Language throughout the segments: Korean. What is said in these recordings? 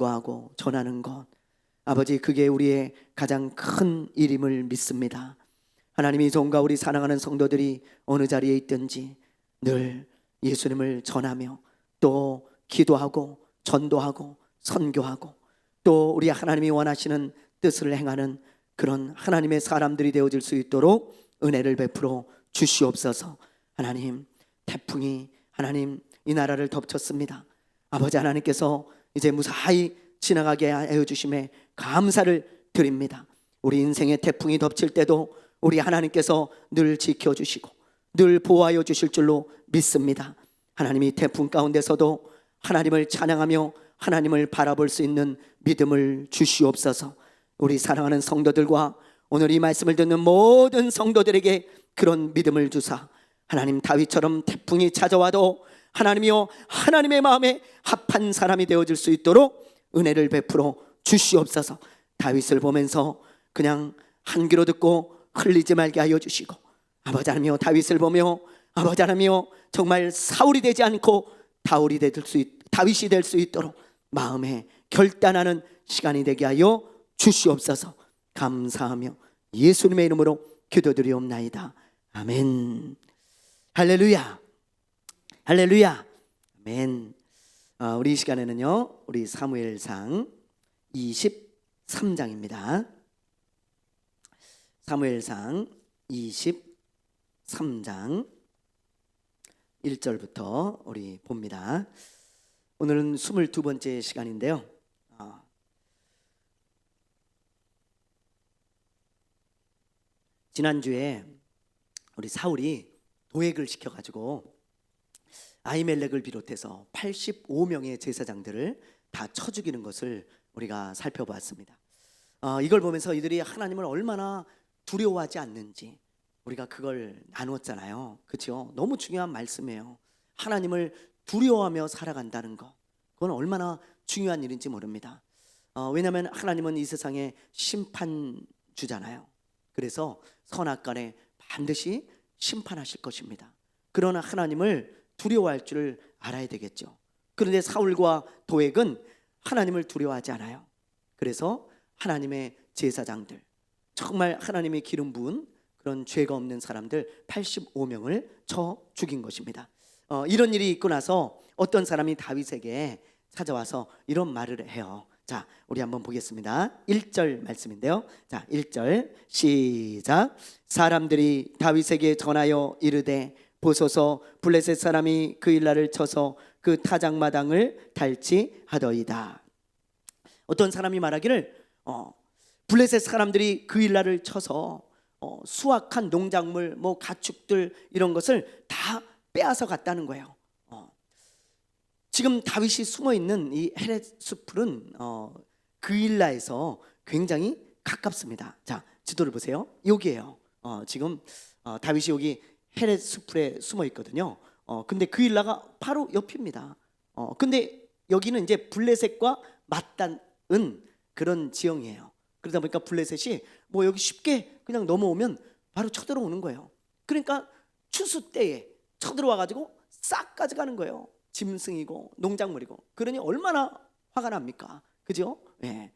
전하고 전하는 것, 아버지, 그게 우리의 가장 큰 일임을 믿습니다. 하나님이 종과 우리 사랑하는 성도들이 어느 자리에 있든지 늘 예수님을 전하며 또 기도하고 전도하고 선교하고 또 우리 하나님이 원하시는 뜻을 행하는 그런 하나님의 사람들이 되어질 수 있도록 은혜를 베풀어 주시옵소서. 하나님, 태풍이 하나님 이 나라를 덮쳤습니다. 아버지 하나님께서 이제 무사히 지나가게 하여 주심에 감사를 드립니다. 우리 인생의 태풍이 덮칠 때도 우리 하나님께서 늘 지켜주시고 늘 보호하여 주실 줄로 믿습니다. 하나님이 태풍 가운데서도 하나님을 찬양하며 하나님을 바라볼 수 있는 믿음을 주시옵소서. 우리 사랑하는 성도들과 오늘 이 말씀을 듣는 모든 성도들에게 그런 믿음을 주사 하나님, 다윗처럼 태풍이 찾아와도 하나님이여 하나님의 마음에 합한 사람이 되어질 수 있도록 은혜를 베풀어 주시옵소서. 다윗을 보면서 그냥 한 귀로 듣고 흘리지 말게 하여 주시고, 아버지 하나님이여 다윗을 보며 아버지 하나님이여 정말 사울이 되지 않고 다윗이 될 수 있도록 마음에 결단하는 시간이 되게 하여 주시옵소서. 감사하며 예수님의 이름으로 기도드리옵나이다. 아멘. 할렐루야, 할렐루야, 아멘. 우리 이 시간에는요, 우리 사무엘상 23장입니다. 사무엘상 23장 1절부터 우리 봅니다. 오늘은 22번째 시간인데요, 지난주에 우리 사울이 도액을 시켜가지고 아히멜렉을 비롯해서 85명의 제사장들을 다 쳐 죽이는 것을 우리가 살펴보았습니다. 이걸 보면서 이들이 하나님을 얼마나 두려워하지 않는지 우리가 그걸 나누었잖아요. 그렇죠? 너무 중요한 말씀이에요. 하나님을 두려워하며 살아간다는 것, 그건 얼마나 중요한 일인지 모릅니다. 왜냐하면 하나님은 이 세상의 심판주잖아요. 그래서 선악간에 반드시 심판하실 것입니다. 그러나 하나님을 두려워할 줄을 알아야 되겠죠. 그런데 사울과 도액은 하나님을 두려워하지 않아요. 그래서 하나님의 제사장들, 정말 하나님의 기름 부은 그런 죄가 없는 사람들 85명을 쳐 죽인 것입니다. 이런 일이 있고 나서 어떤 사람이 다윗에게 찾아와서 이런 말을 해요. 자, 우리 한번 보겠습니다. 1절 말씀인데요. 자, 1절 시작. 사람들이 다윗에게 전하여 이르되 보소서, 블레셋 사람이 그 일날을 쳐서 그 타작마당을 탈취하더이다. 어떤 사람이 말하기를 블레셋 사람들이 그 일날을 쳐서 수확한 농작물, 가축들 이런 것을 다 빼앗아 갔다는 거예요. 지금 다윗이 숨어 있는 이 헤렛수풀은 그일라에서 굉장히 가깝습니다. 자, 지도를 보세요. 여기에요. 지금 다윗이 여기 헤렛수풀에 숨어 있거든요. 근데 그일라가 바로 옆입니다. 근데 여기는 이제 블레셋과 맞닿은 그런 지형이에요. 그러다 보니까 블레셋이 여기 쉽게 그냥 넘어오면 바로 쳐들어오는 거예요. 그러니까 추수 때에 쳐들어와 가지고 싹 가져가는 거예요. 짐승이고 농작물이고. 그러니 얼마나 화가 납니까? 그죠? 네.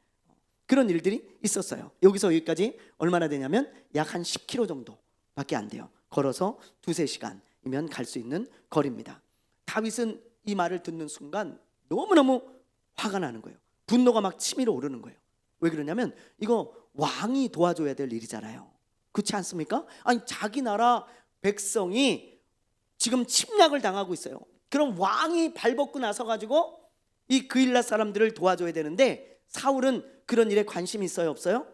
그런 일들이 있었어요. 여기서 여기까지 얼마나 되냐면 약 한 10km 정도밖에 안 돼요. 걸어서 2-3시간이면 갈 수 있는 거리입니다. 다윗은 이 말을 듣는 순간 너무너무 화가 나는 거예요. 분노가 막 치밀어 오르는 거예요. 왜 그러냐면 이거 왕이 도와줘야 될 일이잖아요. 그렇지 않습니까? 아니, 자기 나라 백성이 지금 침략을 당하고 있어요. 그럼 왕이 발벗고 나서 가지고 이 그일라 사람들을 도와줘야 되는데 사울은 그런 일에 관심이 있어요, 없어요?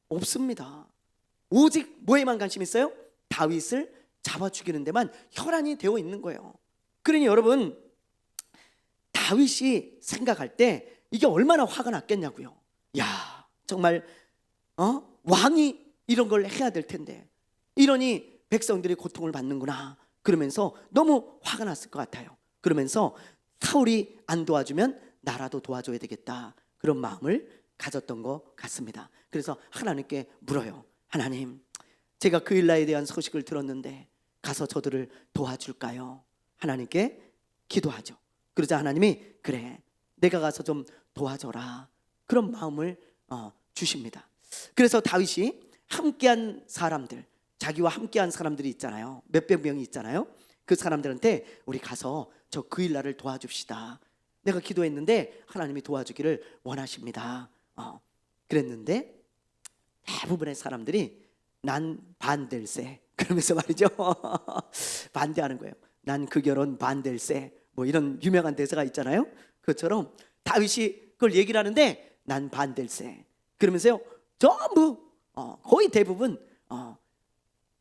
없습니다. 오직 뭐에만 관심이 있어요? 다윗을 잡아 죽이는 데만 혈안이 되어 있는 거예요. 그러니 여러분, 다윗이 생각할 때 이게 얼마나 화가 났겠냐고요. 야, 정말 왕이 이런 걸 해야 될 텐데 이러니 백성들이 고통을 받는구나, 그러면서 너무 화가 났을 것 같아요. 그러면서 사울이 안 도와주면 나라도 도와줘야 되겠다, 그런 마음을 가졌던 것 같습니다. 그래서 하나님께 물어요. 하나님, 제가 그일라에 대한 소식을 들었는데 가서 저들을 도와줄까요? 하나님께 기도하죠. 그러자 하나님이 그래, 내가 가서 좀 도와줘라. 그런 마음을 주십니다. 그래서 다윗이 함께한 사람들, 자기와 함께한 사람들이 있잖아요. 몇백 명이 있잖아요. 그 사람들한테 우리 가서 저 그일라를 도와줍시다. 내가 기도했는데 하나님이 도와주기를 원하십니다. 그랬는데 대부분의 사람들이 난 반댈세 그러면서 말이죠. 반대하는 거예요. 난 그 결혼 반댈세. 뭐 이런 유명한 대사가 있잖아요. 그것처럼 다윗이 그걸 얘기를 하는데 난 반댈세 그러면서요 전부 거의 대부분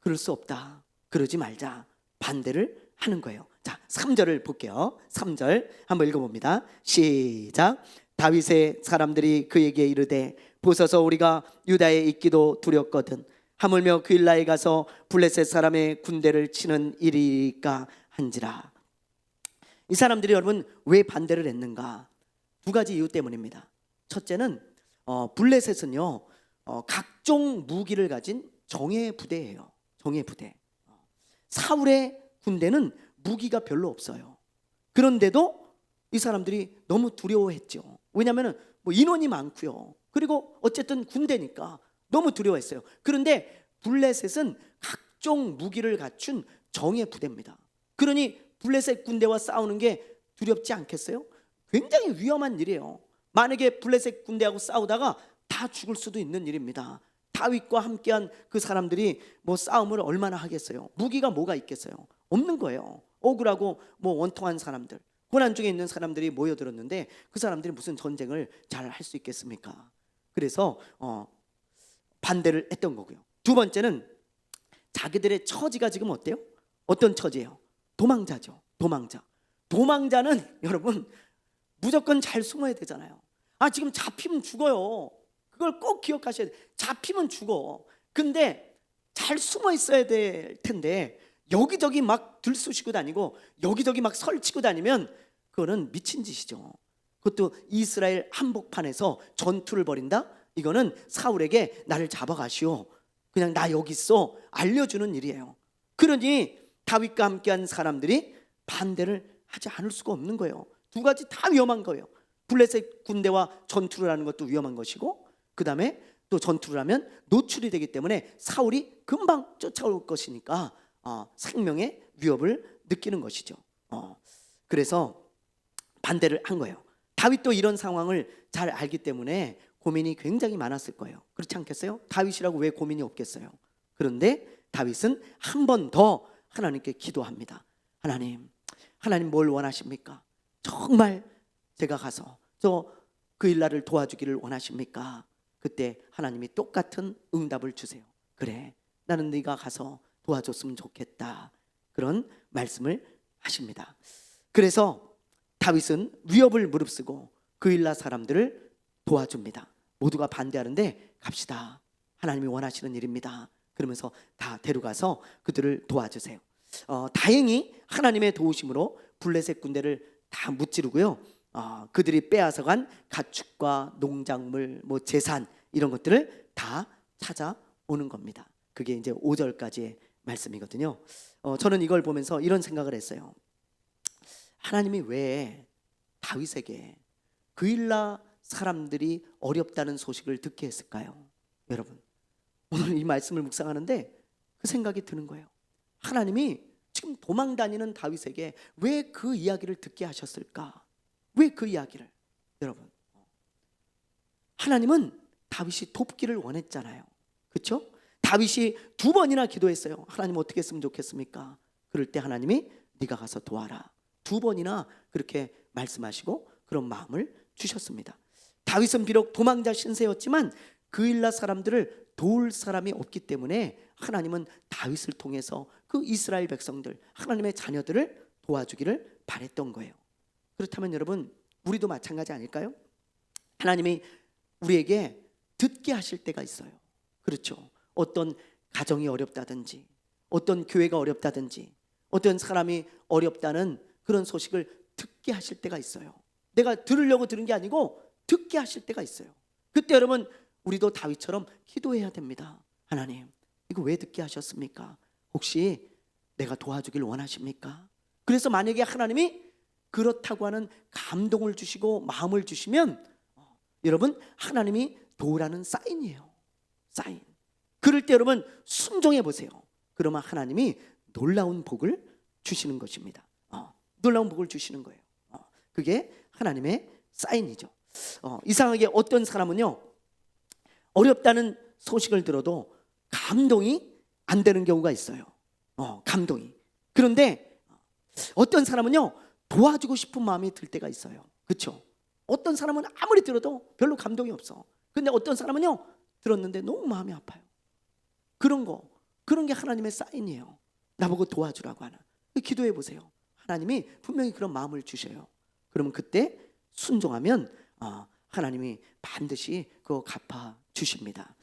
그럴 수 없다, 그러지 말자, 반대를 하는 거예요. 자, 3절을 볼게요. 3절 한번 읽어봅니다. 시작. 다윗의 사람들이 그에게 이르되 보소서 우리가 유다에 있기도 두렵거든 하물며 그일라에 가서 블레셋 사람의 군대를 치는 일이까 한지라. 이 사람들이 여러분 왜 반대를 했는가? 두 가지 이유 때문입니다. 첫째는 블레셋은요 각종 무기를 가진 정예 부대예요. 정예 부대. 사울의 군대는 무기가 별로 없어요. 그런데도 이 사람들이 너무 두려워했죠. 왜냐하면 뭐 인원이 많고요. 그리고 어쨌든 군대니까 너무 두려워했어요. 그런데 블레셋은 각종 무기를 갖춘 정예 부대입니다. 그러니 블레셋 군대와 싸우는 게 두렵지 않겠어요? 굉장히 위험한 일이에요. 만약에 블레셋 군대하고 싸우다가 다 죽을 수도 있는 일입니다. 다윗과 함께한 그 사람들이 뭐 싸움을 얼마나 하겠어요? 무기가 뭐가 있겠어요? 없는 거예요. 억울하고 뭐 원통한 사람들, 고난 중에 있는 사람들이 모여들었는데 그 사람들이 무슨 전쟁을 잘 할 수 있겠습니까? 그래서 반대를 했던 거고요. 두 번째는 자기들의 처지가 지금 어때요? 어떤 처지예요? 도망자죠. 도망자는 여러분 무조건 잘 숨어야 되잖아요. 지금 잡히면 죽어요. 그걸 꼭 기억하셔야 돼요. 잡히면 죽어. 근데 잘 숨어 있어야 될 텐데 여기저기 막 들쑤시고 다니고 여기저기 막 설치고 다니면 그거는 미친 짓이죠. 그것도 이스라엘 한복판에서 전투를 벌인다? 이거는 사울에게 나를 잡아가시오, 그냥 나 여기 있어 알려주는 일이에요. 그러니 다윗과 함께한 사람들이 반대를 하지 않을 수가 없는 거예요. 두 가지 다 위험한 거예요. 블레셋 군대와 전투를 하는 것도 위험한 것이고 그 다음에 또 전투를 하면 노출이 되기 때문에 사울이 금방 쫓아올 것이니까 생명의 위협을 느끼는 것이죠. 그래서 반대를 한 거예요. 다윗도 이런 상황을 잘 알기 때문에 고민이 굉장히 많았을 거예요. 그렇지 않겠어요? 다윗이라고 왜 고민이 없겠어요? 그런데 다윗은 한 번 더 하나님께 기도합니다. 하나님 뭘 원하십니까? 정말 제가 가서 저 그일라를 도와주기를 원하십니까? 그때 하나님이 똑같은 응답을 주세요. 그래, 나는 네가 가서 도와줬으면 좋겠다, 그런 말씀을 하십니다. 그래서 다윗은 위협을 무릅쓰고 그일라 사람들을 도와줍니다. 모두가 반대하는데 갑시다, 하나님이 원하시는 일입니다. 그러면서 다 데려가서 그들을 도와주세요. 다행히 하나님의 도우심으로 블레셋 군대를 다 무찌르고요. 그들이 빼앗아간 가축과 농작물, 뭐 재산 이런 것들을 다 찾아오는 겁니다. 그게 이제 5절까지의 말씀이거든요. 저는 이걸 보면서 이런 생각을 했어요. 하나님이 왜 다윗에게 그일라 사람들이 어렵다는 소식을 듣게 했을까요? 여러분, 오늘 이 말씀을 묵상하는데 그 생각이 드는 거예요. 하나님이 지금 도망 다니는 다윗에게 왜 그 이야기를 듣게 하셨을까? 왜 그 이야기를? 여러분, 하나님은 다윗이 돕기를 원했잖아요. 그렇죠? 다윗이 2번이나 기도했어요. 하나님 어떻게 했으면 좋겠습니까? 그럴 때 하나님이 네가 가서 도와라, 2번이나 그렇게 말씀하시고 그런 마음을 주셨습니다. 다윗은 비록 도망자 신세였지만 그일라 사람들을 도울 사람이 없기 때문에 하나님은 다윗을 통해서 그 이스라엘 백성들, 하나님의 자녀들을 도와주기를 바랬던 거예요. 그렇다면 여러분, 우리도 마찬가지 아닐까요? 하나님이 우리에게 듣게 하실 때가 있어요. 그렇죠? 어떤 가정이 어렵다든지, 어떤 교회가 어렵다든지, 어떤 사람이 어렵다는 그런 소식을 듣게 하실 때가 있어요. 내가 들으려고 들은 게 아니고 듣게 하실 때가 있어요. 그때 여러분, 우리도 다윗처럼 기도해야 됩니다. 하나님, 이거 왜 듣게 하셨습니까? 혹시 내가 도와주길 원하십니까? 그래서 만약에 하나님이 그렇다고 하는 감동을 주시고 마음을 주시면 여러분 하나님이 도우라는 사인이에요. 사인. 그럴 때 여러분 순종해 보세요. 그러면 하나님이 놀라운 복을 주시는 것입니다. 놀라운 복을 주시는 거예요. 그게 하나님의 사인이죠. 이상하게 어떤 사람은요, 어렵다는 소식을 들어도 감동이 안 되는 경우가 있어요. 감동이. 그런데 어떤 사람은요, 도와주고 싶은 마음이 들 때가 있어요. 그렇죠? 어떤 사람은 아무리 들어도 별로 감동이 없어. 근데 어떤 사람은요, 들었는데 너무 마음이 아파요. 그런 게 하나님의 사인이에요. 나보고 도와주라고 하나. 기도해 보세요. 하나님이 분명히 그런 마음을 주셔요. 그러면 그때 순종하면 하나님이 반드시 그거 갚아 주십니다.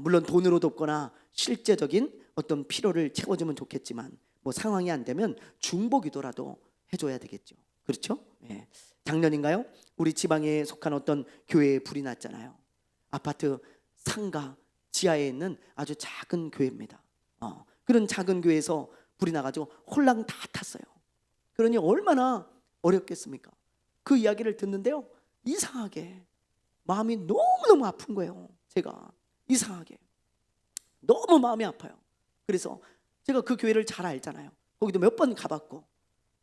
물론 돈으로 돕거나 실제적인 어떤 필요를 채워주면 좋겠지만 뭐 상황이 안 되면 중보기도라도 해줘야 되겠죠. 그렇죠? 예. 작년인가요? 우리 지방에 속한 어떤 교회에 불이 났잖아요. 아파트 상가 지하에 있는 아주 작은 교회입니다. 그런 작은 교회에서 불이 나가지고 홀랑 다 탔어요. 그러니 얼마나 어렵겠습니까? 그 이야기를 듣는데요, 이상하게 마음이 너무너무 아픈 거예요. 제가 이상하게 너무 마음이 아파요. 그래서 제가 그 교회를 잘 알잖아요. 거기도 몇 번 가봤고,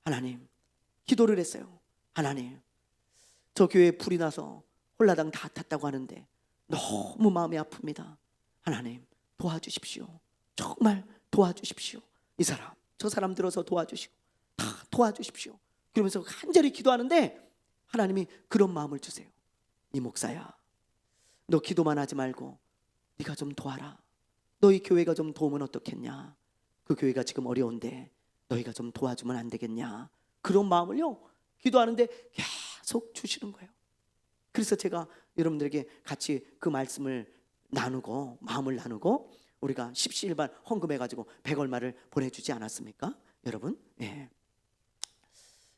하나님 기도를 했어요. 하나님, 저 교회에 불이 나서 홀라당 다 탔다고 하는데 너무 마음이 아픕니다. 하나님 도와주십시오. 정말 도와주십시오. 이 사람 저 사람 들어서 도와주시고 다 도와주십시오. 그러면서 간절히 기도하는데 하나님이 그런 마음을 주세요. 이 목사야, 너 기도만 하지 말고 네가 좀 도와라. 너희 교회가 좀 도우면 어떻겠냐. 그 교회가 지금 어려운데 너희가 좀 도와주면 안 되겠냐. 그런 마음을요, 기도하는데 계속 주시는 거예요. 그래서 제가 여러분들에게 같이 그 말씀을 나누고 마음을 나누고 우리가 십시일반 헌금해가지고 100얼마를 보내주지 않았습니까? 여러분, 예.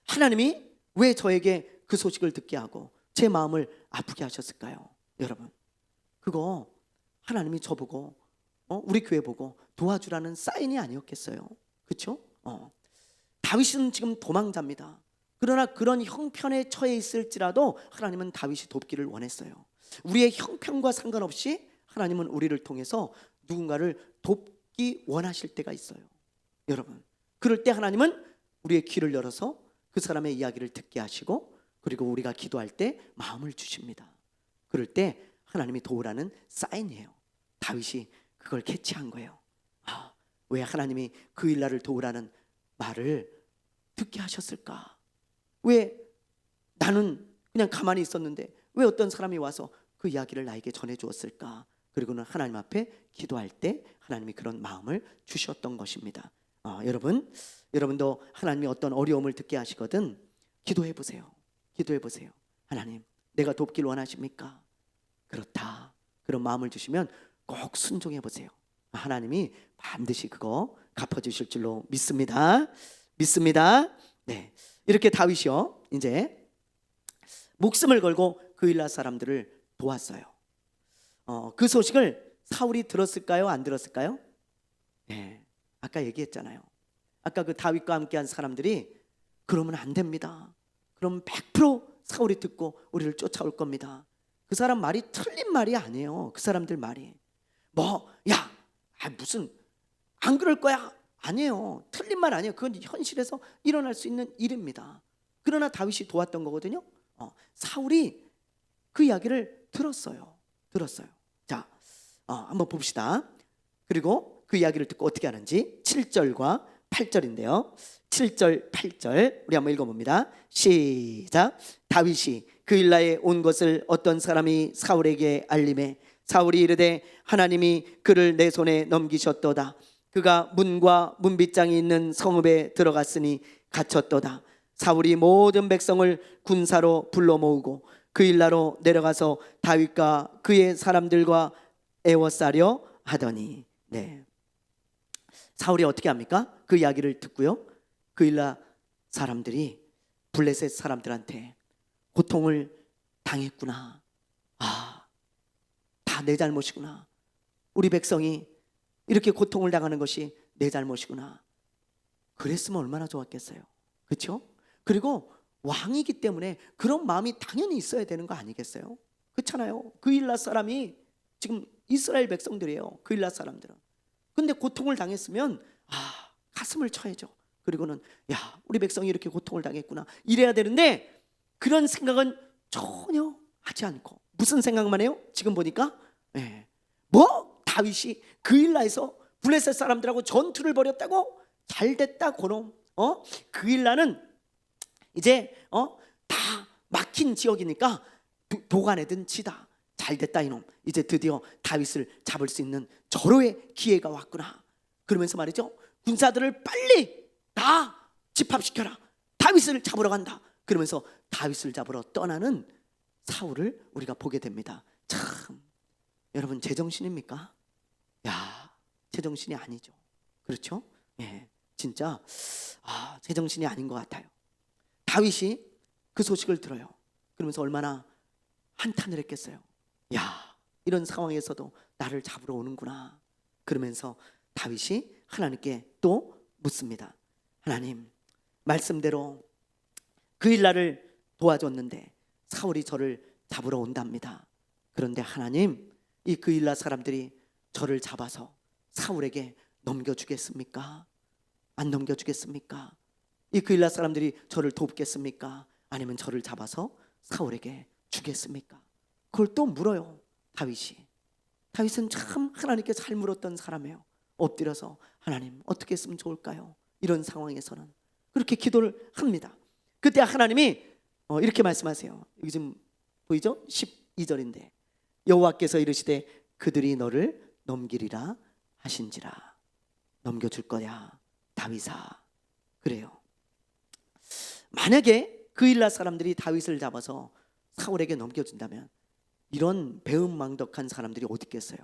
하나님이 왜 저에게 그 소식을 듣게 하고 제 마음을 아프게 하셨을까요? 여러분, 그거 하나님이 저보고 우리 교회 보고 도와주라는 사인이 아니었겠어요? 그렇죠? 다윗은 지금 도망자입니다. 그러나 그런 형편에 처해 있을지라도 하나님은 다윗이 돕기를 원했어요. 우리의 형편과 상관없이 하나님은 우리를 통해서 누군가를 돕기 원하실 때가 있어요. 여러분, 그럴 때 하나님은 우리의 귀를 열어서 그 사람의 이야기를 듣게 하시고, 그리고 우리가 기도할 때 마음을 주십니다. 그럴 때 하나님이 도우라는 사인이에요. 다윗이 그걸 캐치한 거예요. 왜 하나님이 그 일날을 도우라는 말을 듣게 하셨을까? 왜 나는 그냥 가만히 있었는데 왜 어떤 사람이 와서 그 이야기를 나에게 전해 주었을까? 그리고는 하나님 앞에 기도할 때 하나님이 그런 마음을 주셨던 것입니다. 여러분도 하나님이 어떤 어려움을 듣게 하시거든 기도해 보세요. 기도해 보세요. 하나님, 내가 돕길 원하십니까? 그렇다. 그런 마음을 주시면 꼭 순종해 보세요. 하나님이 반드시 그거 갚아주실 줄로 믿습니다. 네, 이렇게 다윗이요 이제 목숨을 걸고 그 일라 사람들을 도왔어요. 그 소식을 사울이 들었을까요? 안 들었을까요? 네, 아까 얘기했잖아요. 아까 그 다윗과 함께한 사람들이 그러면 안 됩니다. 그럼 100% 사울이 듣고 우리를 쫓아올 겁니다. 그 사람 말이 틀린 말이 아니에요. 그 사람들 말이 무슨 안 그럴 거야? 아니에요. 틀린 말 아니에요. 그건 현실에서 일어날 수 있는 일입니다. 그러나 다윗이 도왔던 거거든요. 사울이 그 이야기를 들었어요. 자, 한번 봅시다. 그리고 그 이야기를 듣고 어떻게 하는지 7절과 8절인데요. 7절, 8절 우리 한번 읽어봅니다. 시작. 다윗이 그 일라에 온 것을 어떤 사람이 사울에게 알림해 사울이 이르되 하나님이 그를 내 손에 넘기셨도다. 그가 문과 문빗장이 있는 성읍에 들어갔으니 갇혔도다. 사울이 모든 백성을 군사로 불러 모으고 그 일라로 내려가서 다윗과 그의 사람들과 애워싸려 하더니, 네, 사울이 어떻게 합니까? 그 이야기를 듣고요, 그 일라 사람들이 블레셋 사람들한테 고통을 당했구나. 다 내 잘못이구나. 우리 백성이 이렇게 고통을 당하는 것이 내 잘못이구나. 그랬으면 얼마나 좋았겠어요. 그렇죠? 그리고 왕이기 때문에 그런 마음이 당연히 있어야 되는 거 아니겠어요? 그렇잖아요. 그일라 사람이 지금 이스라엘 백성들이에요. 그일라 사람들은. 근데 고통을 당했으면 가슴을 쳐야죠. 그리고는 야, 우리 백성이 이렇게 고통을 당했구나, 이래야 되는데 그런 생각은 전혀 하지 않고 무슨 생각만 해요? 지금 보니까 뭐 다윗이 그일라에서 블레셋 사람들하고 전투를 벌였다고? 잘됐다 고놈. 그일라는 이제 다 막힌 지역이니까 도가내든 치다. 잘됐다 이놈. 이제 드디어 다윗을 잡을 수 있는 절호의 기회가 왔구나. 그러면서 말이죠, 군사들을 빨리 다 집합시켜라. 다윗을 잡으러 간다. 그러면서 다윗을 잡으러 떠나는 사울을 우리가 보게 됩니다. 참, 여러분 제정신입니까? 야, 제정신이 아니죠. 그렇죠? 진짜 제정신이 아닌 것 같아요. 다윗이 그 소식을 들어요. 그러면서 얼마나 한탄을 했겠어요. 야, 이런 상황에서도 나를 잡으러 오는구나. 그러면서 다윗이 하나님께 또 묻습니다. 하나님, 말씀대로 그일라를 도와줬는데 사울이 저를 잡으러 온답니다. 그런데 하나님, 이 그일라 사람들이 저를 잡아서 사울에게 넘겨주겠습니까? 안 넘겨주겠습니까? 이 그일라 사람들이 저를 돕겠습니까? 아니면 저를 잡아서 사울에게 주겠습니까? 그걸 또 물어요. 다윗은 참 하나님께 잘 물었던 사람이에요. 엎드려서 하나님 어떻게 했으면 좋을까요? 이런 상황에서는 그렇게 기도를 합니다. 그때 하나님이 이렇게 말씀하세요. 여기 지금 보이죠? 12절인데 여호와께서 이르시되 그들이 너를 넘기리라 하신지라. 넘겨줄 거야 다윗아. 그래요. 만약에 그일라 사람들이 다윗을 잡아서 사울에게 넘겨준다면 이런 배은망덕한 사람들이 어디 있겠어요?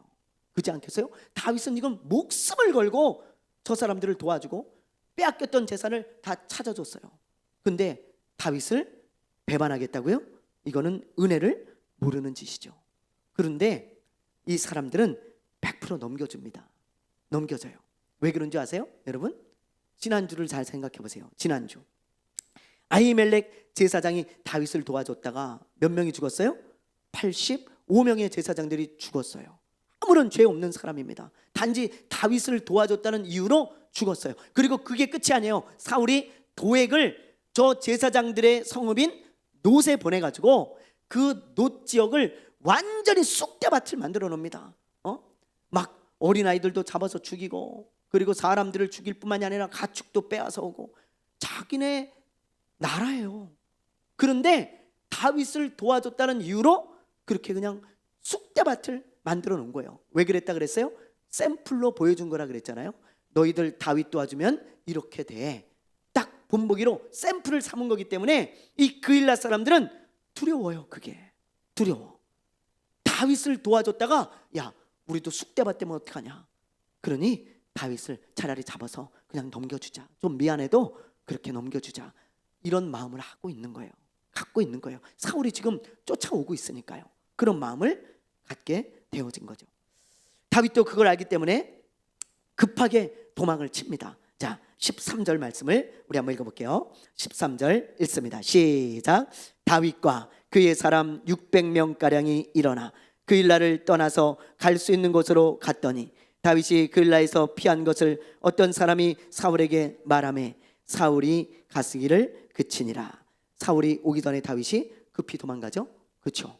그렇지 않겠어요? 다윗은 이건 목숨을 걸고 저 사람들을 도와주고 빼앗겼던 재산을 다 찾아줬어요. 근데 다윗을 배반하겠다고요? 이거는 은혜를 모르는 짓이죠. 그런데 이 사람들은 100% 넘겨줍니다. 넘겨줘요. 왜 그런 줄 아세요? 여러분, 지난주를 잘 생각해 보세요. 지난주 아히멜렉 제사장이 다윗을 도와줬다가 몇 명이 죽었어요? 85명의 제사장들이 죽었어요. 아무런 죄 없는 사람입니다. 단지 다윗을 도와줬다는 이유로 죽었어요. 그리고 그게 끝이 아니에요. 사울이 도액을 저 제사장들의 성읍인 놋에 보내가지고 그 놋 지역을 완전히 쑥대밭을 만들어 놓습니다. 막 어린아이들도 잡아서 죽이고, 그리고 사람들을 죽일 뿐만이 아니라 가축도 빼앗아 오고, 자기네 나라예요. 그런데 다윗을 도와줬다는 이유로 그렇게 그냥 쑥대밭을 만들어 놓은 거예요. 왜 그랬다 그랬어요? 샘플로 보여준 거라 그랬잖아요. 너희들 다윗 도와주면 이렇게 돼. 딱 본보기로 샘플을 삼은 거기 때문에 이 그일라 사람들은 두려워요. 그게 두려워. 다윗을 도와줬다가 야, 우리도 쑥대밭 때문에 어떡하냐. 그러니 다윗을 차라리 잡아서 그냥 넘겨주자. 좀 미안해도 그렇게 넘겨주자. 이런 마음을 하고 있는 거예요. 갖고 있는 거예요. 사울이 지금 쫓아오고 있으니까요. 그런 마음을 갖게 되어진 거죠. 다윗도 그걸 알기 때문에 급하게 도망을 칩니다. 자, 13절 말씀을 우리 한번 읽어볼게요. 13절 읽습니다. 시작. 다윗과 그의 사람 600명가량이 일어나 그일라를 떠나서 갈 수 있는 곳으로 갔더니 다윗이 그일라에서 피한 것을 어떤 사람이 사울에게 말하매 사울이 가시기를 그치니라. 사울이 오기 전에 다윗이 급히 도망가죠. 그렇죠.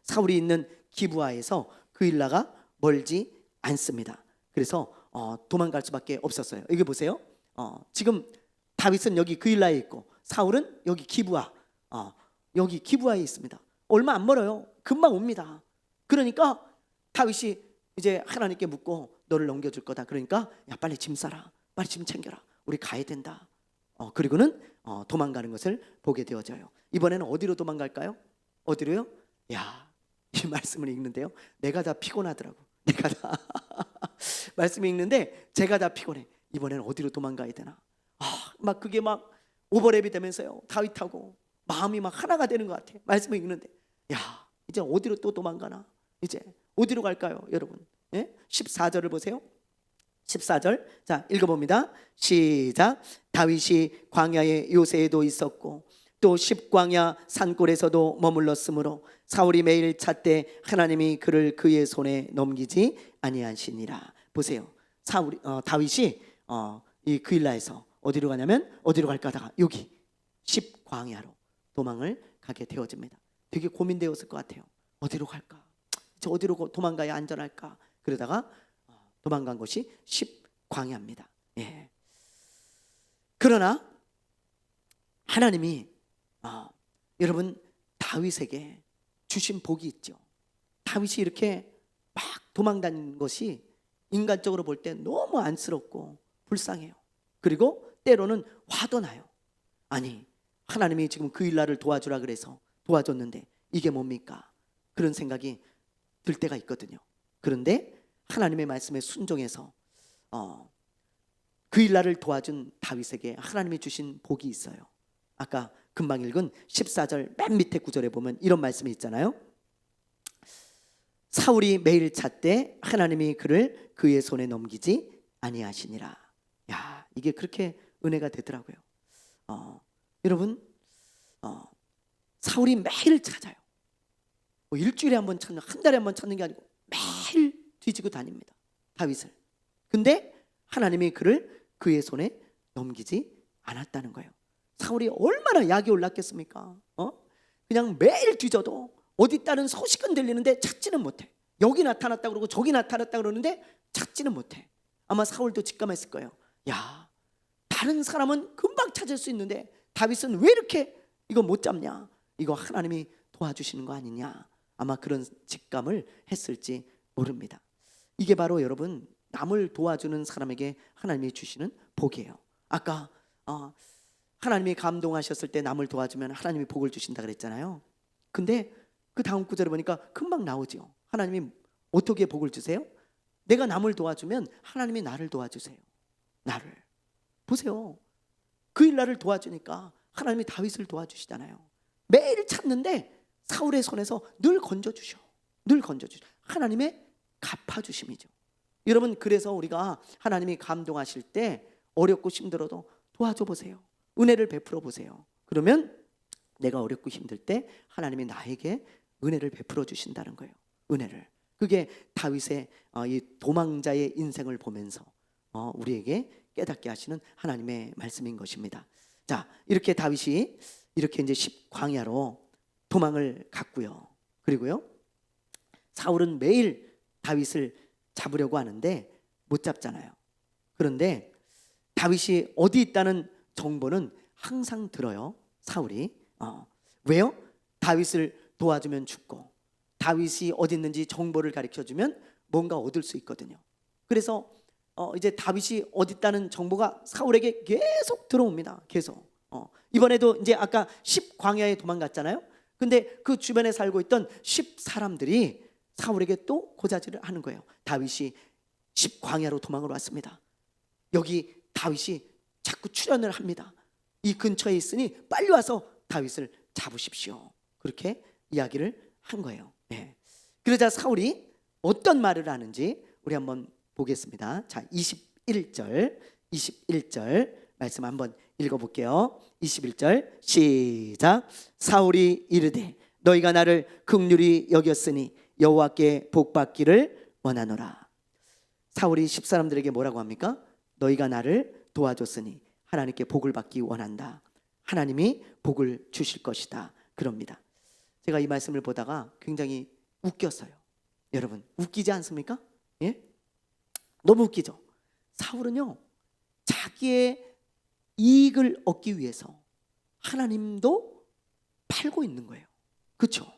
사울이 있는 기브아에서 그일라가 멀지 않습니다. 그래서 도망갈 수밖에 없었어요. 여기 보세요. 지금 다윗은 여기 그일라에 있고 사울은 여기 기브아, 여기 기브아에 있습니다. 얼마 안 멀어요. 금방 옵니다. 그러니까 다윗이 이제 하나님께 묻고 너를 넘겨줄 거다. 그러니까 야, 빨리 짐 싸라. 빨리 짐 챙겨라. 우리 가야 된다. 그리고는 도망가는 것을 보게 되어져요. 이번에는 어디로 도망갈까요? 어디로요? 야, 이 말씀을 읽는데요, 내가 다 피곤하더라고. 내가 다 말씀을 읽는데 제가 다 피곤해. 이번에는 어디로 도망가야 되나? 막 그게 막 오버랩이 되면서요, 다윗하고 마음이 막 하나가 되는 것 같아. 말씀을 읽는데 야, 이제 어디로 또 도망가나? 이제 어디로 갈까요, 여러분? 14절을 보세요. 14절 자 읽어봅니다. 시작. 다윗이 광야의 요새에도 있었고 또 십광야 산골에서도 머물렀으므로 사울이 매일 찾되 하나님이 그를 그의 손에 넘기지 아니하시니라. 보세요. 다윗이 이 그일라에서 어디로 가냐면 어디로 갈까 하다가 여기 십광야로 도망을 가게 되어집니다. 되게 고민되었을 것 같아요. 어디로 갈까? 저 어디로 도망가야 안전할까? 그러다가 도망간 곳이 십광야입니다. 예. 그러나 하나님이 여러분 다윗에게 주신 복이 있죠. 다윗이 이렇게 막 도망다닌 것이 인간적으로 볼 때 너무 안쓰럽고 불쌍해요. 그리고 때로는 화도 나요. 아니, 하나님이 지금 그일라를 도와주라 그래서 도와줬는데 이게 뭡니까? 그런 생각이 들 때가 있거든요. 그런데 하나님의 말씀에 순종해서 그일라를 도와준 다윗에게 하나님이 주신 복이 있어요. 아까 금방 읽은 14절 맨 밑에 구절에 보면 이런 말씀이 있잖아요. 사울이 매일 찾되 하나님이 그를 그의 손에 넘기지 아니하시니라. 야, 이게 그렇게 은혜가 되더라고요. 여러분, 사울이 매일 찾아요. 뭐 일주일에 한 번 찾는, 한 달에 한 번 찾는 게 아니고 매일 뒤지고 다닙니다, 다윗을. 근데 하나님이 그를 그의 손에 넘기지 않았다는 거예요. 사울이 얼마나 약이 올랐겠습니까? 그냥 매일 뒤져도 어디 있다는 소식은 들리는데 찾지는 못해. 여기 나타났다 그러고 저기 나타났다 그러는데 찾지는 못해. 아마 사울도 직감했을 거예요. 야, 다른 사람은 금방 찾을 수 있는데 다윗은 왜 이렇게 이거 못 잡냐? 이거 하나님이 도와주시는 거 아니냐? 아마 그런 직감을 했을지 모릅니다. 이게 바로 여러분 남을 도와주는 사람에게 하나님이 주시는 복이에요. 아까 하나님이 감동하셨을 때 남을 도와주면 하나님이 복을 주신다 그랬잖아요. 근데 그 다음 구절을 보니까 금방 나오죠. 하나님이 어떻게 복을 주세요? 내가 남을 도와주면 하나님이 나를 도와주세요. 나를. 보세요. 그일라를 도와주니까 하나님이 다윗을 도와주시잖아요. 매일 찾는데 사울의 손에서 늘 건져주셔. 늘 건져주셔. 하나님의 갚아주심이죠. 여러분, 그래서 우리가 하나님이 감동하실 때 어렵고 힘들어도 도와줘 보세요. 은혜를 베풀어 보세요. 그러면 내가 어렵고 힘들 때 하나님이 나에게 은혜를 베풀어 주신다는 거예요. 은혜를. 그게 다윗의 이 도망자의 인생을 보면서 우리에게 깨닫게 하시는 하나님의 말씀인 것입니다. 자, 이렇게 다윗이 이렇게 이제 십광야로 도망을 갔고요. 그리고요, 사울은 매일 다윗을 잡으려고 하는데 못 잡잖아요. 그런데 다윗이 어디 있다는 정보는 항상 들어요. 사울이. 왜요? 다윗을 도와주면 죽고 다윗이 어디 있는지 정보를 가르쳐주면 뭔가 얻을 수 있거든요. 그래서 이제 다윗이 어디 있다는 정보가 사울에게 계속 들어옵니다. 계속. 이번에도 이제 아까 10광야에 도망갔잖아요. 근데 그 주변에 살고 있던 10사람들이 사울에게 또 고자질을 하는 거예요. 다윗이 10광야로 도망을 왔습니다. 여기 다윗이 자꾸 출연을 합니다. 이 근처에 있으니 빨리 와서 다윗을 잡으십시오. 그렇게 이야기를 한 거예요. 네. 그러자 사울이 어떤 말을 하는지 우리 한번 보겠습니다. 자, 21절 말씀 한번 읽어볼게요. 21절 시작. 사울이 이르되 너희가 나를 긍휼히 여겼으니 여호와께 복받기를 원하노라. 사울이 10사람들에게 뭐라고 합니까? 너희가 나를 도와줬으니 하나님께 복을 받기 원한다. 하나님이 복을 주실 것이다. 그럽니다. 제가 이 말씀을 보다가 굉장히 웃겼어요. 여러분, 웃기지 않습니까? 예? 너무 웃기죠? 사울은요, 자기의 이익을 얻기 위해서 하나님도 팔고 있는 거예요. 그렇죠?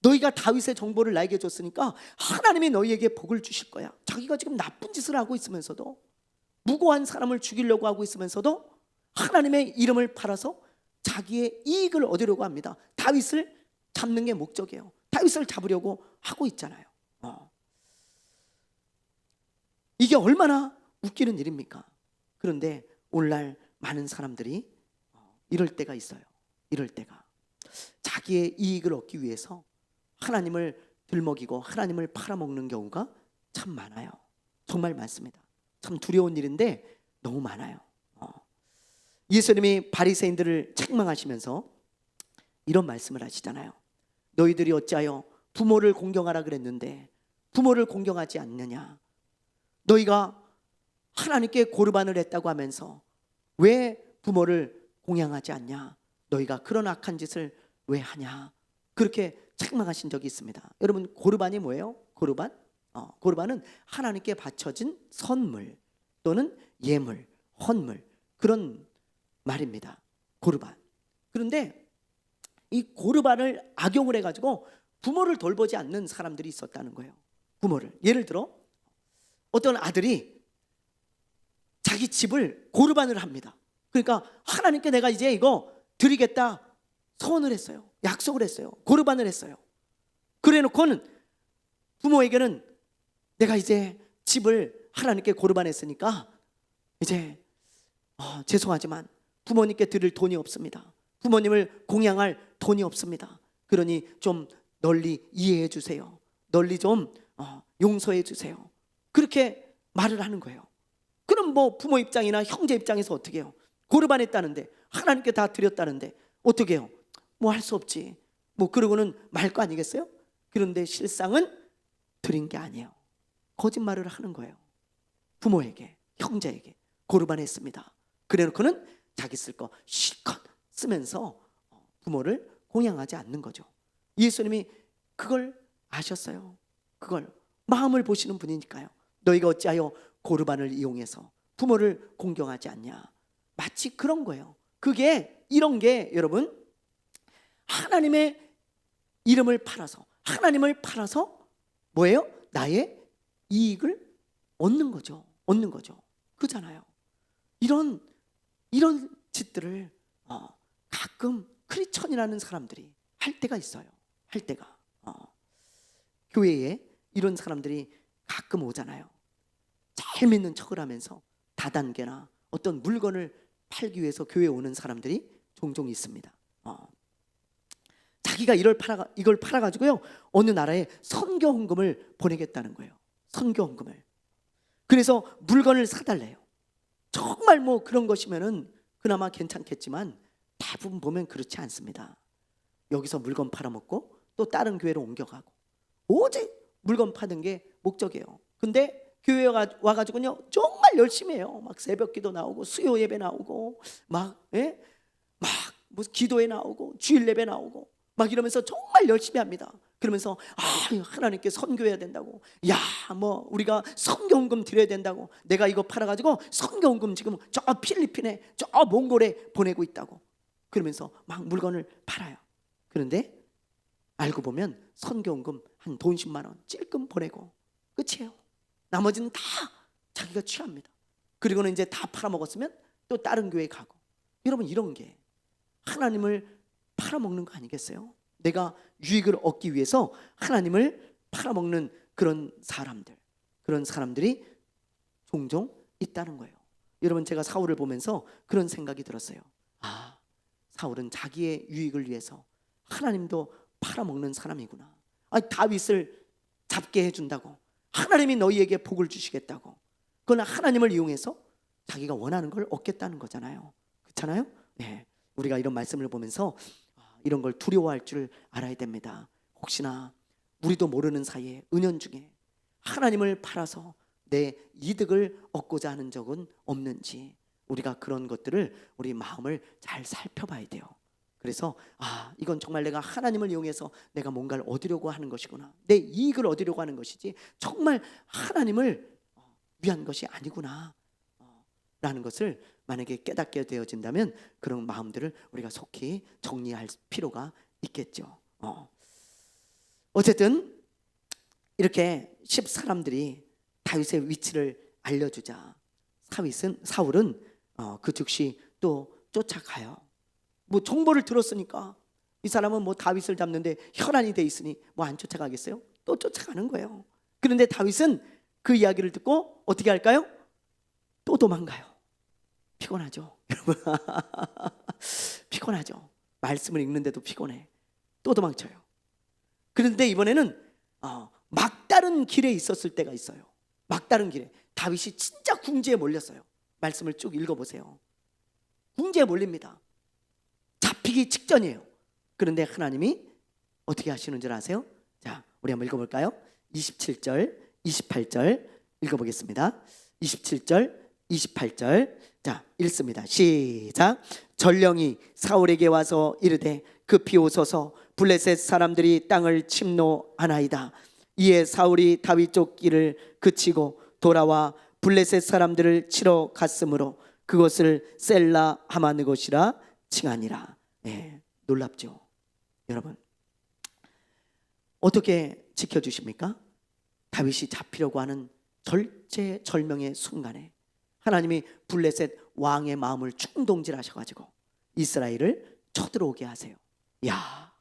너희가 다윗의 정보를 나에게 줬으니까 하나님이 너희에게 복을 주실 거야. 자기가 지금 나쁜 짓을 하고 있으면서도, 무고한 사람을 죽이려고 하고 있으면서도 하나님의 이름을 팔아서 자기의 이익을 얻으려고 합니다. 다윗을 잡는 게 목적이에요. 다윗을 잡으려고 하고 있잖아요. 이게 얼마나 웃기는 일입니까? 그런데 오늘날 많은 사람들이 이럴 때가 있어요. 이럴 때가 자기의 이익을 얻기 위해서 하나님을 들먹이고 하나님을 팔아먹는 경우가 참 많아요. 정말 많습니다. 참 두려운 일인데 너무 많아요. 예수님이 바리새인들을 책망하시면서 이런 말씀을 하시잖아요. 너희들이 어찌하여 부모를 공경하라 그랬는데 부모를 공경하지 않느냐. 너희가 하나님께 고르반을 했다고 하면서 왜 부모를 공양하지 않냐. 너희가 그런 악한 짓을 왜 하냐. 그렇게 책망하신 적이 있습니다. 여러분, 고르반이 뭐예요? 고르반? 고르반은 하나님께 바쳐진 선물 또는 예물, 헌물, 그런 말입니다. 고르반. 그런데 이 고르반을 악용을 해가지고 부모를 돌보지 않는 사람들이 있었다는 거예요. 부모를. 예를 들어 어떤 아들이 자기 집을 고르반을 합니다. 그러니까 하나님께 내가 이제 이거 드리겠다 서원을 했어요. 약속을 했어요. 고르반을 했어요. 그래 놓고는 부모에게는 내가 이제 집을 하나님께 고르반했으니까 이제 죄송하지만 부모님께 드릴 돈이 없습니다. 부모님을 공양할 돈이 없습니다. 그러니 좀 널리 이해해 주세요. 널리 좀 용서해 주세요. 그렇게 말을 하는 거예요. 그럼 뭐 부모 입장이나 형제 입장에서 어떻게 해요? 고르반했다는데 하나님께 다 드렸다는데 어떻게 해요? 뭐 할 수 없지. 뭐 그러고는 말 거 아니겠어요? 그런데 실상은 드린 게 아니에요. 거짓말을 하는 거예요. 부모에게, 형제에게 고르반했습니다. 그래놓고는 자기 쓸 거 실컷 쓰면서 부모를 공양하지 않는 거죠. 예수님이 그걸 아셨어요. 그걸 마음을 보시는 분이니까요. 너희가 어찌하여 고르반을 이용해서 부모를 공경하지 않냐. 마치 그런 거예요. 그게 이런 게 여러분 하나님의 이름을 팔아서 하나님을 팔아서 뭐예요? 나의 이익을 얻는 거죠. 얻는 거죠. 그잖아요. 이런 짓들을 가끔 크리스천이라는 사람들이 할 때가 있어요. 할 때가 교회에 이런 사람들이 가끔 오잖아요. 잘 믿는 척을 하면서 다단계나 어떤 물건을 팔기 위해서 교회에 오는 사람들이 종종 있습니다. 자기가 이걸 팔아가지고요 어느 나라에 선교 헌금을 보내겠다는 거예요. 선교 헌금을. 그래서 물건을 사달래요. 정말 뭐 그런 것이면은 그나마 괜찮겠지만 대부분 보면 그렇지 않습니다. 여기서 물건 팔아먹고 또 다른 교회로 옮겨가고 오직 물건 파는 게 목적이에요. 근데 교회에 와가지고요 정말 열심히 해요. 막 새벽기도 나오고 수요 예배 나오고 막 무슨 기도에 나오고 주일 예배 나오고 막 이러면서 정말 열심히 합니다. 그러면서 하나님께 선교해야 된다고, 뭐 우리가 선교헌금 드려야 된다고, 내가 이거 팔아가지고 선교헌금 지금 저 필리핀에 저 몽골에 보내고 있다고 그러면서 막 물건을 팔아요. 그런데 알고 보면 선교헌금 한 돈 10만 원 찔끔 보내고 끝이에요. 나머지는 다 자기가 취합니다. 그리고는 이제 다 팔아먹었으면 또 다른 교회 가고. 여러분, 이런 게 하나님을 팔아먹는 거 아니겠어요? 내가 유익을 얻기 위해서 하나님을 팔아먹는 그런 사람들이 종종 있다는 거예요. 여러분, 제가 사울을 보면서 그런 생각이 들었어요. 사울은 자기의 유익을 위해서 하나님도 팔아먹는 사람이구나. 다윗을 잡게 해준다고, 하나님이 너희에게 복을 주시겠다고, 그건 하나님을 이용해서 자기가 원하는 걸 얻겠다는 거잖아요. 그렇잖아요? 네. 우리가 이런 말씀을 보면서 이런 걸 두려워할 줄 알아야 됩니다. 혹시나 우리도 모르는 사이에 은연중에 하나님을 팔아서 내 이득을 얻고자 하는 적은 없는지, 우리가 그런 것들을 우리 마음을 잘 살펴봐야 돼요. 그래서 이건 정말 내가 하나님을 이용해서 내가 뭔가를 얻으려고 하는 것이구나, 내 이익을 얻으려고 하는 것이지 정말 하나님을 위한 것이 아니구나 라는 것을 만약에 깨닫게 되어진다면 그런 마음들을 우리가 속히 정리할 필요가 있겠죠. 어쨌든 이렇게 10사람들이 다윗의 위치를 알려주자 사울은 그 즉시 또 쫓아가요. 뭐 정보를 들었으니까 이 사람은 뭐 다윗을 잡는데 혈안이 돼 있으니 뭐 안 쫓아가겠어요? 또 쫓아가는 거예요. 그런데 다윗은 그 이야기를 듣고 어떻게 할까요? 또 도망가요. 피곤하죠, 여러분. 피곤하죠. 말씀을 읽는데도 피곤해. 또 도망쳐요. 그런데 이번에는 막다른 길에 있었을 때가 있어요. 막다른 길에 다윗이 진짜 궁지에 몰렸어요. 말씀을 쭉 읽어보세요. 궁지에 몰립니다. 잡히기 직전이에요. 그런데 하나님이 어떻게 하시는 줄 아세요? 자, 우리 한번 읽어볼까요? 27절, 28절 읽어보겠습니다. 27절, 28절. 자, 읽습니다. 시작. 전령이 사울에게 와서 이르되 급히 오소서, 블레셋 사람들이 땅을 침노하나이다. 이에 사울이 다윗 쫓기를 그치고 돌아와 블레셋 사람들을 치러 갔으므로 그것을 셀라 하마느 곳이라 칭하니라. 네, 놀랍죠 여러분. 어떻게 지켜주십니까? 다윗이 잡히려고 하는 절체절명의 순간에 하나님이 블레셋 왕의 마음을 충동질하셔가지고 이스라엘을 쳐들어오게 하세요. 야,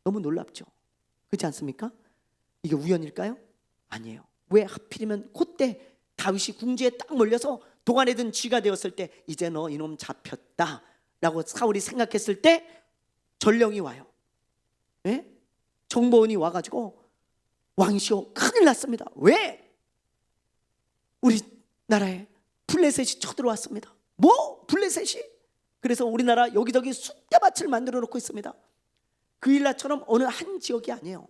너무 놀랍죠. 그렇지 않습니까? 이게 우연일까요? 아니에요. 왜 하필이면 그때 다윗이 궁지에 딱 몰려서 도간에 든 쥐가 되었을 때 이제 너 이놈 잡혔다 라고 사울이 생각했을 때 전령이 와요. 네? 정보원이 와가지고 왕이시오, 큰일 났습니다. 왜? 우리나라에 블레셋이 쳐들어왔습니다. 뭐? 블레셋이? 그래서 우리나라 여기저기 숫대밭을 만들어 놓고 있습니다. 그 일라처럼 어느 한 지역이 아니에요.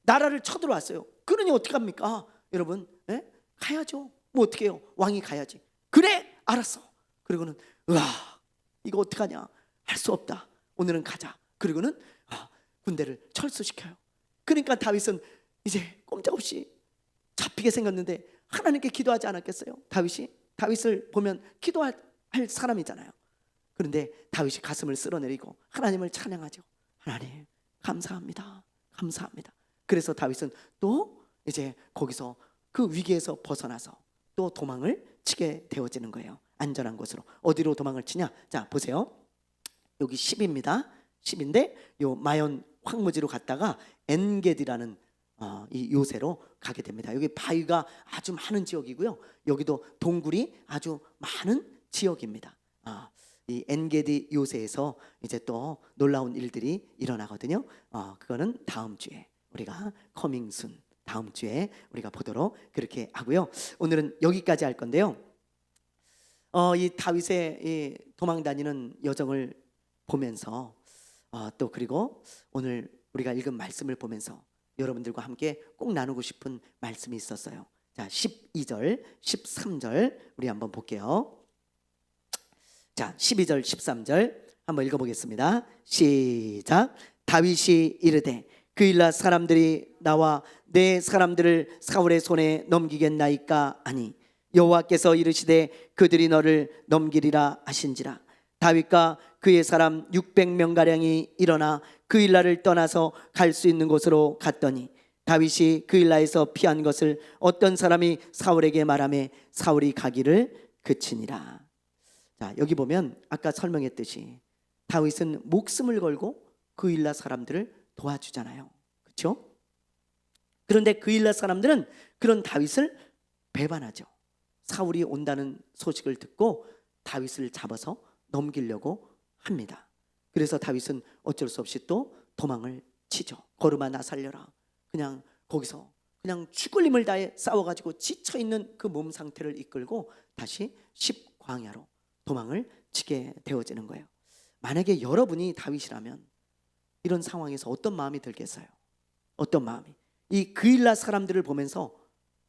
나라를 쳐들어왔어요. 그러니 어떻게 합니까? 여러분, 예? 가야죠. 뭐 어떻게 해요? 왕이 가야지. 그래, 알았어. 그리고는 이거 어떡하냐? 할 수 없다. 오늘은 가자. 그리고는 군대를 철수시켜요. 그러니까 다윗은 이제 꼼짝없이 잡히게 생겼는데 하나님께 기도하지 않았겠어요? 다윗을 보면 기도할 사람이잖아요. 그런데 다윗이 가슴을 쓸어내리고 하나님을 찬양하죠. 하나님 감사합니다. 감사합니다. 그래서 다윗은 또 이제 거기서 그 위기에서 벗어나서 또 도망을 치게 되어지는 거예요. 안전한 곳으로. 어디로 도망을 치냐? 자, 보세요. 여기 10입니다. 10인데 요 마연 황무지로 갔다가 엔게디라는 이 요새로 가게 됩니다. 여기 바위가 아주 많은 지역이고요. 여기도 동굴이 아주 많은 지역입니다. 이 엔게디 요새에서 이제 또 놀라운 일들이 일어나거든요. 그거는 다음 주에 우리가 커밍순 다음 주에 우리가 보도록 그렇게 하고요. 오늘은 여기까지 할 건데요. 이 다윗의 이 도망다니는 여정을 보면서 또 그리고 오늘 우리가 읽은 말씀을 보면서 여러분들과 함께 꼭 나누고 싶은 말씀이 있었어요. 자, 12절, 13절 우리 한번 볼게요. 자, 12절, 13절 한번 읽어보겠습니다. 시작. 다윗이 이르되 그일라 사람들이 나와 내 사람들을 사울의 손에 넘기겠나이까 하니 여호와께서 이르시되 그들이 너를 넘기리라 하신지라. 다윗과 그의 사람 600명가량이 일어나 그일라를 떠나서 갈 수 있는 곳으로 갔더니 다윗이 그일라에서 피한 것을 어떤 사람이 사울에게 말하매 사울이 가기를 그치니라. 자, 여기 보면 아까 설명했듯이 다윗은 목숨을 걸고 그일라 사람들을 도와주잖아요. 그렇죠? 그런데 그일라 사람들은 그런 다윗을 배반하죠. 사울이 온다는 소식을 듣고 다윗을 잡아서 넘기려고 합니다. 그래서 다윗은 어쩔 수 없이 또 도망을 치죠. 걸음아 나 살려라. 그냥 거기서 그냥 죽을 힘을 다해 싸워가지고 지쳐있는 그 몸 상태를 이끌고 다시 십광야로 도망을 치게 되어지는 거예요. 만약에 여러분이 다윗이라면 이런 상황에서 어떤 마음이 들겠어요? 어떤 마음이? 이 그일라 사람들을 보면서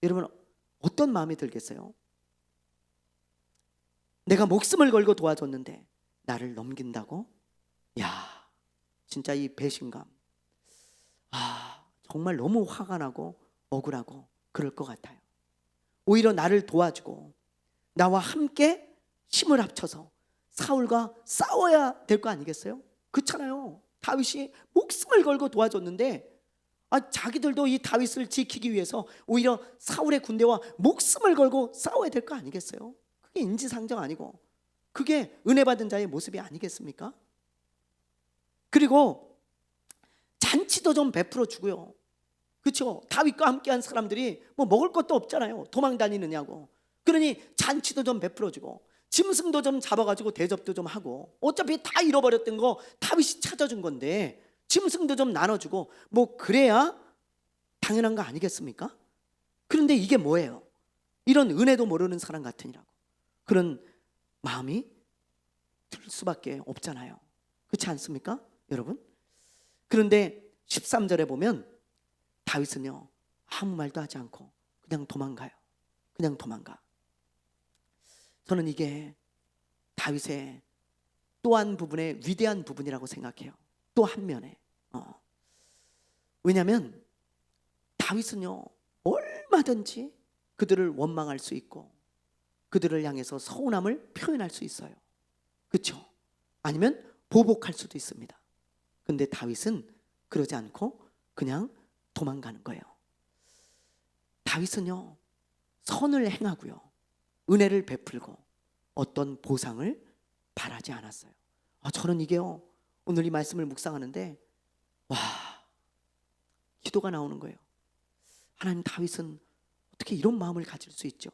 여러분 어떤 마음이 들겠어요? 내가 목숨을 걸고 도와줬는데 나를 넘긴다고? 야, 진짜 이 배신감, 정말 너무 화가 나고 억울하고 그럴 것 같아요. 오히려 나를 도와주고 나와 함께 힘을 합쳐서 사울과 싸워야 될 거 아니겠어요? 그렇잖아요. 다윗이 목숨을 걸고 도와줬는데 자기들도 이 다윗을 지키기 위해서 오히려 사울의 군대와 목숨을 걸고 싸워야 될 거 아니겠어요? 그게 인지상정 아니고 그게 은혜 받은 자의 모습이 아니겠습니까? 그리고 잔치도 좀 베풀어 주고요. 그렇죠? 다윗과 함께한 사람들이 뭐 먹을 것도 없잖아요. 도망 다니느냐고. 그러니 잔치도 좀 베풀어 주고 짐승도 좀 잡아가지고 대접도 좀 하고 어차피 다 잃어버렸던 거 다윗이 찾아준 건데 짐승도 좀 나눠주고 뭐 그래야 당연한 거 아니겠습니까? 그런데 이게 뭐예요? 이런 은혜도 모르는 사람 같으니라고 그런 마음이 들 수밖에 없잖아요. 그렇지 않습니까? 여러분 그런데 13절에 보면 다윗은요 아무 말도 하지 않고 그냥 도망가요. 그냥 도망가. 저는 이게 다윗의 또 한 부분의 위대한 부분이라고 생각해요. 또 한 면에. 왜냐하면 다윗은요 얼마든지 그들을 원망할 수 있고 그들을 향해서 서운함을 표현할 수 있어요. 그렇죠? 아니면 보복할 수도 있습니다. 근데 다윗은 그러지 않고 그냥 도망가는 거예요. 다윗은요 선을 행하고요 은혜를 베풀고 어떤 보상을 바라지 않았어요. 저는 이게요 오늘 이 말씀을 묵상하는데 와 기도가 나오는 거예요. 하나님, 다윗은 어떻게 이런 마음을 가질 수 있죠?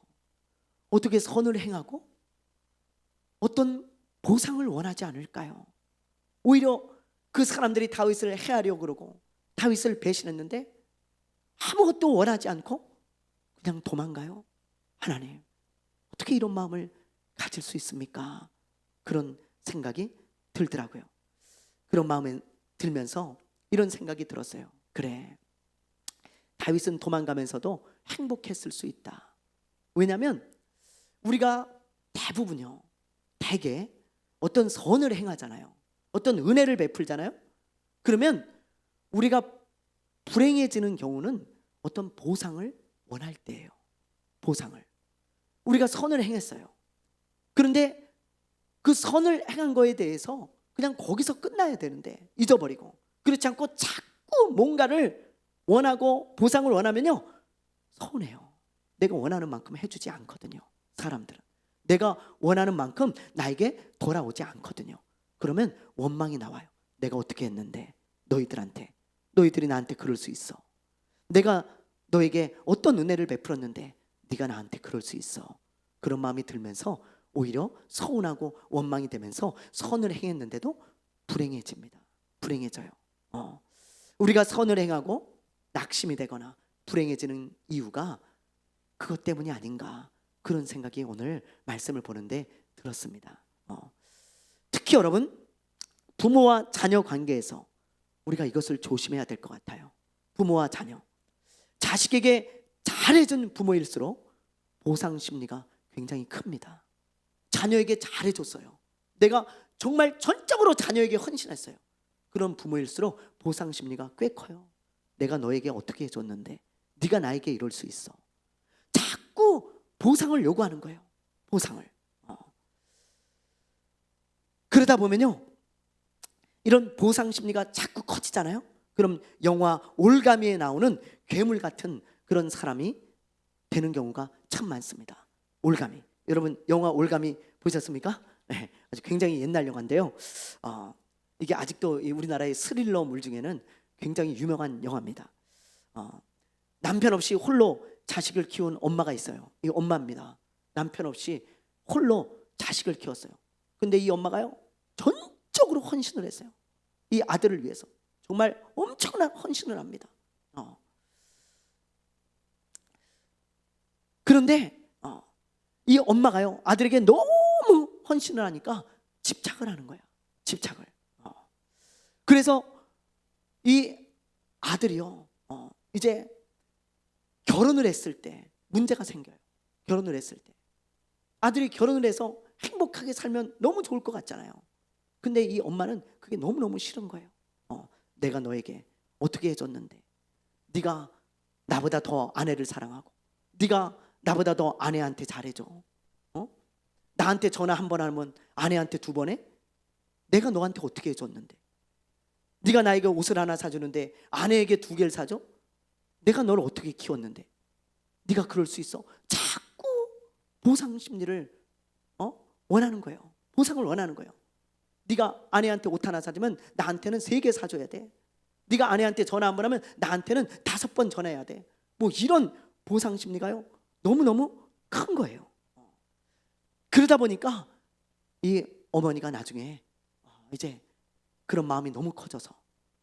어떻게 선을 행하고 어떤 보상을 원하지 않을까요? 오히려 그 사람들이 다윗을 해하려고 그러고 다윗을 배신했는데 아무것도 원하지 않고 그냥 도망가요. 하나님, 어떻게 이런 마음을 가질 수 있습니까? 그런 생각이 들더라고요. 그런 마음에 들면서 이런 생각이 들었어요. 그래, 다윗은 도망가면서도 행복했을 수 있다. 왜냐하면 우리가 대부분요 대개 어떤 선을 행하잖아요. 어떤 은혜를 베풀잖아요. 그러면 우리가 불행해지는 경우는 어떤 보상을 원할 때예요. 보상을. 우리가 선을 행했어요. 그런데 그 선을 행한 거에 대해서 그냥 거기서 끝나야 되는데 잊어버리고, 그렇지 않고 자꾸 뭔가를 원하고 보상을 원하면요 서운해요. 내가 원하는 만큼 해주지 않거든요. 사람들은 내가 원하는 만큼 나에게 돌아오지 않거든요. 그러면 원망이 나와요. 내가 어떻게 했는데 너희들이 나한테 그럴 수 있어. 내가 너에게 어떤 은혜를 베풀었는데 네가 나한테 그럴 수 있어. 그런 마음이 들면서 오히려 서운하고 원망이 되면서 선을 행했는데도 불행해집니다. 불행해져요. 우리가 선을 행하고 낙심이 되거나 불행해지는 이유가 그것 때문이 아닌가, 그런 생각이 오늘 말씀을 보는데 들었습니다. 특히 여러분, 부모와 자녀 관계에서 우리가 이것을 조심해야 될 것 같아요. 부모와 자녀, 자식에게 잘해준 부모일수록 보상 심리가 굉장히 큽니다. 자녀에게 잘해줬어요. 내가 정말 전적으로 자녀에게 헌신했어요. 그런 부모일수록 보상 심리가 꽤 커요. 내가 너에게 어떻게 해줬는데 네가 나에게 이럴 수 있어. 자꾸 보상을 요구하는 거예요. 보상을. 그러다 보면요 이런 보상 심리가 자꾸 커지잖아요. 그럼 영화 올가미에 나오는 괴물 같은 그런 사람이 되는 경우가 참 많습니다. 올가미, 여러분 영화 올가미 보셨습니까? 네, 아주 굉장히 옛날 영화인데요. 이게 아직도 우리나라의 스릴러물 중에는 굉장히 유명한 영화입니다. 남편 없이 홀로 자식을 키운 엄마가 있어요. 이 엄마입니다. 남편 없이 홀로 자식을 키웠어요. 근데 이 엄마가요 전적으로 헌신을 했어요. 이 아들을 위해서 정말 엄청난 헌신을 합니다. 그런데 이 엄마가요 아들에게 너무 헌신을 하니까 집착을 하는 거야. 집착을. 그래서 이 아들이요 이제 결혼을 했을 때 문제가 생겨요. 결혼을 했을 때 아들이 결혼을 해서 행복하게 살면 너무 좋을 것 같잖아요. 근데 이 엄마는 그게 너무너무 싫은 거예요. 내가 너에게 어떻게 해줬는데 네가 나보다 더 아내를 사랑하고 네가 나보다 더 아내한테 잘해줘. 나한테 전화 한 번 하면 아내한테 두 번 해? 내가 너한테 어떻게 해줬는데? 네가 나에게 옷을 하나 사주는데 아내에게 두 개를 사줘? 내가 너를 어떻게 키웠는데 네가 그럴 수 있어? 자꾸 보상 심리를 원하는 거예요. 보상을 원하는 거예요. 네가 아내한테 옷 하나 사주면 나한테는 3개 사줘야 돼. 네가 아내한테 전화 한 번 하면 나한테는 5번 전화해야 돼. 뭐 이런 보상 심리가요 너무너무 큰 거예요. 그러다 보니까 이 어머니가 나중에 이제 그런 마음이 너무 커져서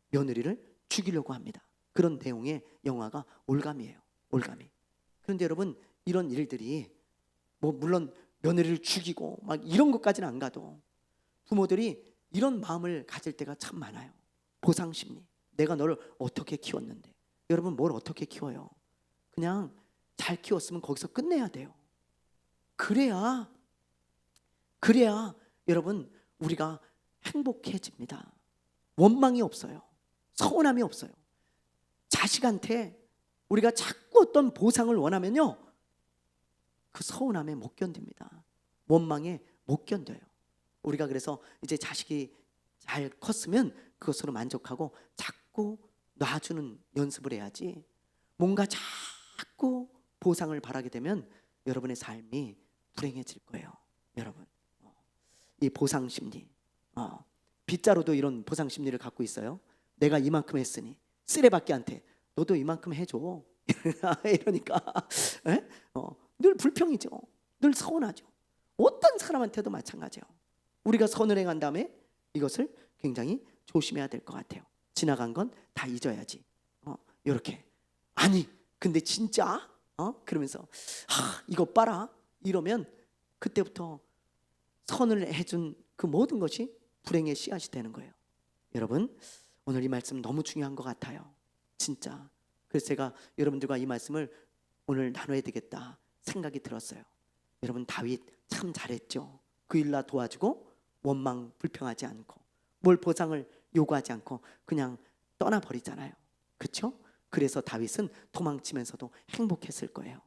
며느리를 죽이려고 합니다. 그런 내용의 영화가 올가미예요. 올가미. 그런데 여러분 이런 일들이 뭐 물론 며느리를 죽이고 막 이런 것까지는 안 가도 부모들이 이런 마음을 가질 때가 참 많아요. 보상 심리. 내가 너를 어떻게 키웠는데. 여러분, 뭘 어떻게 키워요? 그냥 잘 키웠으면 거기서 끝내야 돼요. 그래야 여러분 우리가 행복해집니다. 원망이 없어요. 서운함이 없어요. 자식한테 우리가 자꾸 어떤 보상을 원하면요, 그 서운함에 못 견딥니다. 원망에 못 견뎌요. 우리가 그래서 이제 자식이 잘 컸으면 그것으로 만족하고 자꾸 놔주는 연습을 해야지, 뭔가 자꾸 보상을 바라게 되면 여러분의 삶이 불행해질 거예요. 여러분, 이 보상 심리, 빗자루도 이런 보상 심리를 갖고 있어요. 내가 이만큼 했으니 쓰레받기한테 너도 이만큼 해줘. 이러니까 늘 불평이죠. 늘 서운하죠. 어떤 사람한테도 마찬가지예요. 우리가 선을 행한 다음에 이것을 굉장히 조심해야 될 것 같아요. 지나간 건 다 잊어야지. 이렇게 아니 근데 진짜 그러면서 이것 봐라 이러면 그때부터 선을 해준 그 모든 것이 불행의 씨앗이 되는 거예요. 여러분, 오늘 이 말씀 너무 중요한 것 같아요. 진짜. 그래서 제가 여러분들과 이 말씀을 오늘 나눠야 되겠다 생각이 들었어요. 여러분, 다윗 참 잘했죠. 그 일나 도와주고 원망 불평하지 않고 뭘 보상을 요구하지 않고 그냥 떠나버리잖아요. 그렇죠? 그래서 다윗은 도망치면서도 행복했을 거예요.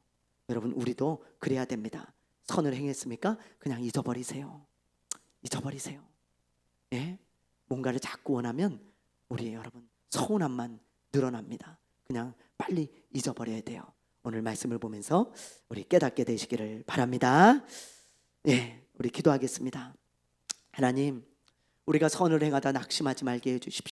여러분, 우리도 그래야 됩니다. 선을 행했습니까? 그냥 잊어버리세요. 잊어버리세요. 예? 뭔가를 자꾸 원하면 우리 여러분 서운함만 늘어납니다. 그냥 빨리 잊어버려야 돼요. 오늘 말씀을 보면서 우리 깨닫게 되시기를 바랍니다. 예, 우리 기도하겠습니다. 하나님, 우리가 선을 행하다 낙심하지 말게 해주십시오.